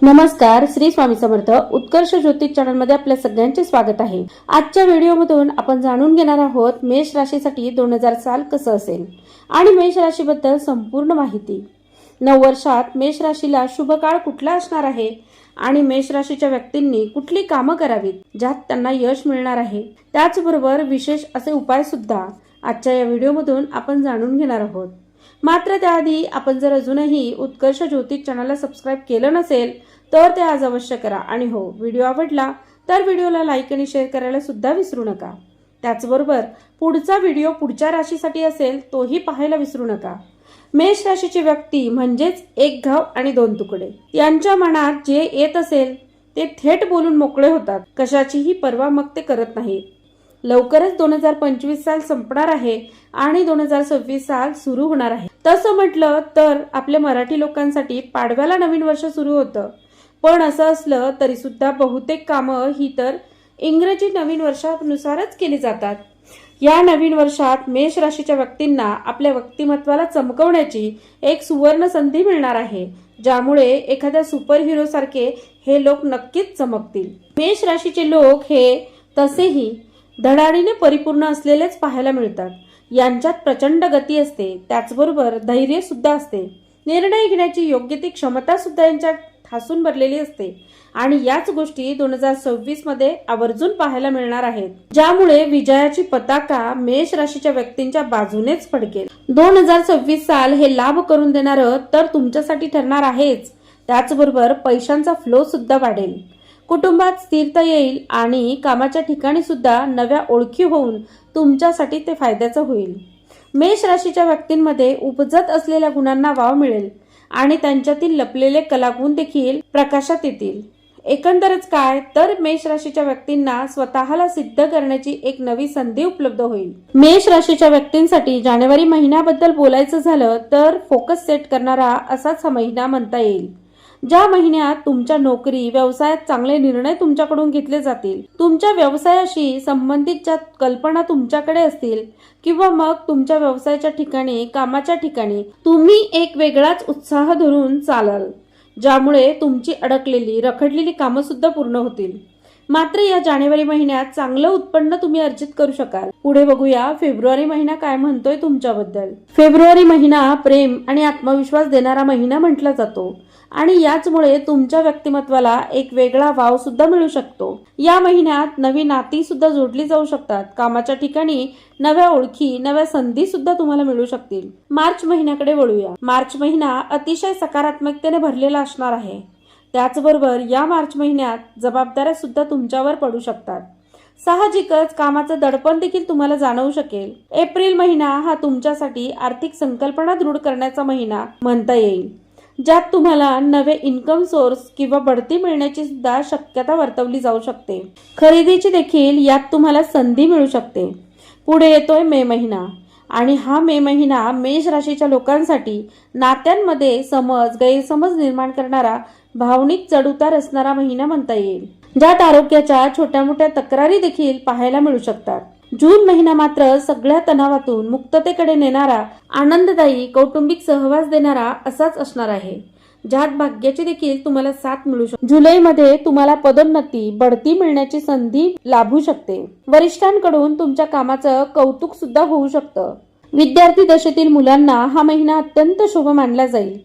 नमस्कार, श्री स्वामी समर्थ. उत्कर्ष ज्योतिष चॅनल मध्ये आपल्या सगळ्यांचे स्वागत आहे. आजच्या व्हिडिओमधून आपण जाणून घेणार आहोत मेष राशीसाठी 2000 साल कसं असेल आणि मेष राशीबद्दल संपूर्ण माहिती. नववर्षात मेष राशीला शुभ काळ कुठला असणार आहे आणि मेष राशीच्या व्यक्तींनी कुठली कामं करावीत ज्यात त्यांना यश मिळणार आहे. त्याचबरोबर विशेष असे उपाय सुद्धा आजच्या या व्हिडिओमधून आपण जाणून घेणार आहोत. मात्र त्याआधी आपण जर अजूनही उत्कर्ष ज्योतिष चॅनलला सबस्क्राईब केलं नसेल तर ते आज अवश्य करा. आणि हो, व्हिडिओ आवडला तर व्हिडिओला लाईक आणि शेअर करायला सुद्धा विसरू नका. त्याचबरोबर पुढचा व्हिडिओ पुढच्या राशीसाठी असेल तोही पाहायला विसरू नका. मेष राशीची व्यक्ती म्हणजेच एक घाव आणि दोन तुकडे. यांच्या मनात जे येत असेल ते थेट बोलून मोकळे होतात. कशाचीही पर्वा मग ते करत नाहीत. लवकरच 2025 साल संपणार आहे आणि 2026 साल सुरू होणार आहे. तसं म्हटलं तर आपल्या मराठी लोकांसाठी पाडव्याला नवीन वर्ष सुरू होतं. पण असं असलं तरी सुद्धा बहुतेक कामं ही तर इंग्रजी नवीन वर्षानुसारच केली जातात. या नवीन वर्षात मेष राशीच्या व्यक्तींना आपल्या व्यक्तिमत्वाला चमकवण्याची एक सुवर्ण संधी मिळणार आहे, ज्यामुळे एखाद्या सुपर हिरो सारखे हे लोक नक्कीच चमकतील. मेष राशीचे लोक हे तसेही धडाडीने परिपूर्ण असलेलेच पाहायला मिळतात. यांच्यात प्रचंड गती असते, त्याचबरोबर धैर्य सुद्धा असते. निर्णय घेण्याची योग्य ती क्षमता सुद्धा यांच्यात ठासून भरलेली असते आणि याच गोष्टी 2026 मध्ये आवर्जून पाहायला मिळणार आहेत, ज्यामुळे विजयाची पताका मेष राशीच्या व्यक्तींच्या बाजूनेच फडकेल. 2026 साल हे लाभ करून देणारं तर तुमच्यासाठी ठरणार आहेच, त्याचबरोबर पैशांचा फ्लो सुद्धा वाढेल. कुटुंबात स्थिरता येईल आणि कामाच्या ठिकाणी सुद्धा नव्या ओळखी होऊन तुमच्यासाठी ते फायद्याचं होईल. मेष राशीच्या व्यक्तींमध्ये उपजत असलेल्या गुणांना वाव मिळेल आणि त्यांच्यातील लपलेले कलागुण देखील प्रकाशात येतील. एकंदरच काय तर मेष राशीच्या व्यक्तींना स्वतःला सिद्ध करण्याची एक नवी संधी उपलब्ध होईल. मेष राशीच्या व्यक्तींसाठी जानेवारी महिन्याबद्दल बोलायचं झालं तर फोकस सेट करणारा असाच हा महिना म्हणता येईल. ज्या महिन्यात तुमच्या नोकरी व्यवसायात चांगले निर्णय तुमच्याकडून घेतले जातील. तुमच्या व्यवसायाशी संबंधित ज्या कल्पना तुमच्याकडे असतील किंवा मग तुमच्या व्यवसायाच्या ठिकाणी कामाच्या ठिकाणी तुम्ही एक वेगळाच उत्साह धरून चालाल, ज्यामुळे तुमची अडकलेली रखडलेली कामं सुद्धा पूर्ण होतील. मात्र या जानेवारी महिन्यात चांगलं उत्पन्न तुम्ही अर्जित करू शकाल. पुढे बघूया फेब्रुवारी महिना काय म्हणतोय तुमच्याबद्दल. फेब्रुवारी महिना प्रेम आणि आत्मविश्वास देणारा महिना म्हटला जातो आणि याचमुळे तुमच्या व्यक्तिमत्वाला एक वेगळा वाव सुद्धा मिळू शकतो. या महिन्यात नवी नाती सुद्धा जोडली जाऊ शकतात. कामाच्या ठिकाणी नव्या ओळखी, नव्या संधी सुद्धा तुम्हाला मिळू शकतील. मार्च महिन्याकडे वळूया. मार्च महिना अतिशय सकारात्मकतेने भरलेला असणार आहे. त्याचबरोबर या मार्च महिन्यात जबाबदाऱ्या सुद्धा तुमच्यावर पडू शकतात. साहजिकच कामाचं दडपण देखील तुम्हाला जाणवू शकेल. एप्रिल महिना हा तुमच्यासाठी आर्थिक संकल्पना दृढ करण्याचा महिना म्हणता येईल, ज्यात तुम्हाला नवे इन्कम सोर्स किंवा बढती मिळण्याची सुद्धा शक्यता वर्तवली जाऊ शकते. खरेदीची देखील यात तुम्हाला संधी मिळू शकते. पुढे येतोय मे महिना आणि हा मे महिना मेष राशीच्या लोकांसाठी नात्यांमध्ये समज गैरसमज निर्माण करणारा, भावनिक चढउतार असणारा महिना म्हणता येईल, ज्यात आरोग्याच्या छोट्या मोठ्या तक्रारी देखील पाहायला मिळू शकतात. जून महिना मात्र सगळ्या तणावातून मुक्ततेकडे नेणारा, आनंददायी कौटुंबिक सहवास देणारा असाच असणार आहे, ज्यात भाग्याची देखील तुम्हाला साथ मिळू शकते. जुलैमध्ये तुम्हाला पदोन्नती, बढती मिळण्याची संधी लाभू शकते. वरिष्ठांकडून तुमच्या कामाचं कौतुक सुद्धा होऊ शकतं. विद्यार्थी दशेतील मुलांना हा महिना अत्यंत शुभ मानला जाईल.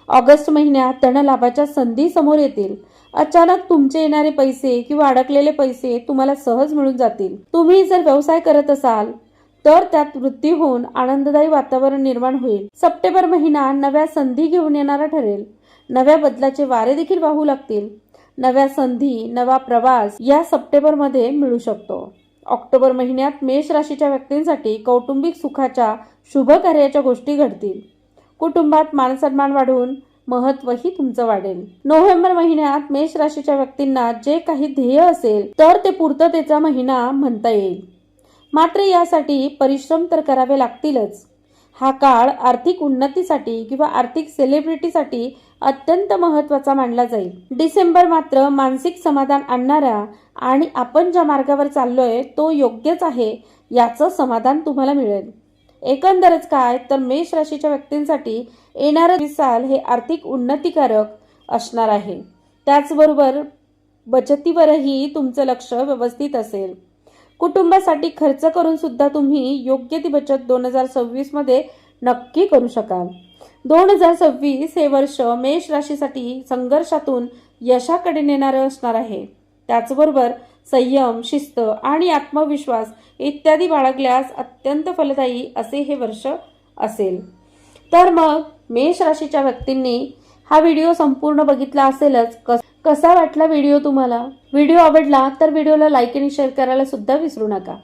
ऑगस्ट महिन्यात धनलाभाच्या संधी समोर येतील. अचानक तुमचे येणारे पैसे किंवा अडकलेले पैसे तुम्हाला सहज मिळून जातील. तुम्ही जर व्यवसाय करत असाल तर त्यात वृद्धी होऊन आनंददायी वातावरण निर्माण होईल. सप्टेंबर महिना नव्या संधी घेऊन येणारा ठरेल. नव्या बदलाचे वारे देखील वाहू लागतील. नव्या संधी, नवा प्रवास या सप्टेंबरमध्ये मिळू शकतो. ऑक्टोबर महिन्यात मेष राशीच्या व्यक्तींसाठी कौटुंबिक सुखाच्या शुभ कार्याच्या गोष्टी घडतील. कुटुंबात मानसन्मान वाढून महत्वही तुमचं वाढेल. नोव्हेंबर महिन्यात मेष राशीच्या व्यक्तींना जे काही ध्येय असेल तर ते पूर्ततेचा महिना म्हणता येईल. मात्र यासाठी परिश्रम तर करावे लागतीलच. हा काळ आर्थिक उन्नतीसाठी किंवा आर्थिक सेलिब्रिटीसाठी अत्यंत महत्वाचा मानला जाईल. डिसेंबर मात्र मानसिक समाधान आणणारा आणि आपण ज्या मार्गावर चाललोय तो योग्यच आहे याचं समाधान तुम्हाला मिळेल. एकंदरच काय तर मेष राशीच्या व्यक्तींसाठी येणारं साल हे आर्थिक उन्नतीकारक असणार आहे. त्याचबरोबर बचतीवरही तुमचं लक्ष व्यवस्थित असेल. कुटुंबासाठी खर्च करून सुद्धा तुम्ही योग्य ती बचत 2026 मध्ये नक्की करू शकाल. 2026 हे वर्ष मेष राशीसाठी संघर्षातून यशाकडे नेणारं असणार आहे. त्याचबरोबर संयम, शिस्त आणि आत्मविश्वास इत्यादी बाळगल्यास अत्यंत फलदायी असे हे वर्ष असेल. तर मग मेष राशीच्या व्यक्तींनी हा व्हिडिओ संपूर्ण बघितला असेलच. कसा वाटला व्हिडिओ तुम्हाला? व्हिडिओ आवडला तर व्हिडिओला लाईक आणि शेअर करायला सुद्धा विसरू नका.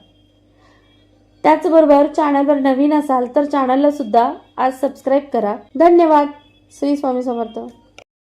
त्याचबरोबर चॅनलवर नवीन असाल तर चॅनलला सुद्धा आज सबस्क्राईब करा. धन्यवाद. श्री स्वामी समर्थ.